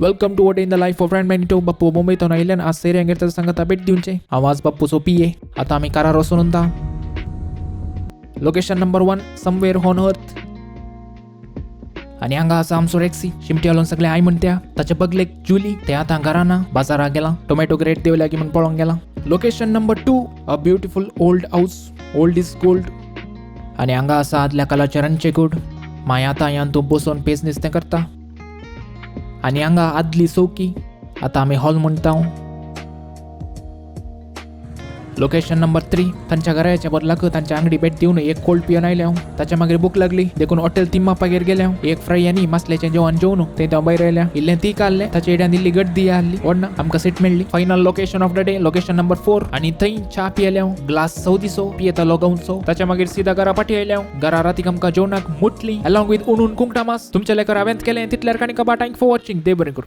Welcome to in the life of friend मॅनिटो. बाप्पू मुंबईतून आयल्यान आज सेऱ्यांगेर सांगता भेट दिवचे. आवाज बाप्पू सोपी आहे. आता आम्ही कारार वसून location number 1 somewhere on earth. आणि हांगा आसा आमचो रॅक्सी. शिमटी हालोवन सगळे आय म्हणत्या. ताचे बगलेक जुली ते आता घराना बाजारात गेला. टोमॅटो ग्रेट देवल्या की म्हण पळोंक गेला. Location number 2 a beautiful old house. Old is gold. आणि हांगा आसा आदल्या काळाचे रांदचे कूड. माय आता यान तूं बसून पेज नुस्तें करता. आणि हांगा आदली चौकी. आता आम्ही हॉल म्हणता. लोकेशन नंबर 3 तांच्या घराच्या बदलाक तांच्या अंगडी भेट दिवन एक कोल्ड पियन आयल्या. ताच्या मागीर भूक लागली देखून हॉटेल तिम्मापागेर गेल्या. एक फ्राय आनी मासल्याचें जेवण जेवन ते भायर आयल्या. इल्लें ती काडलें. ताच्या एड्यान इल्ली गड्डी आहली. व्हडना आमकां सीट मेळ्ळी. Final location of the day location number 4. आणि थंय च्या पियल्या. ग्लास सौदिसो पियेता गांवचो. ताच्या मागीर सीधा घरा पाठी आयल्या. घरा रातीक आमकां जेवणाक मुटली अलॉंग विथ उणून कुंकटा मास. तुमच्या लेकर हांवें केलें तितल्यार काणी कबा थँक फॉर वॉचिंग. दे बरें करूं.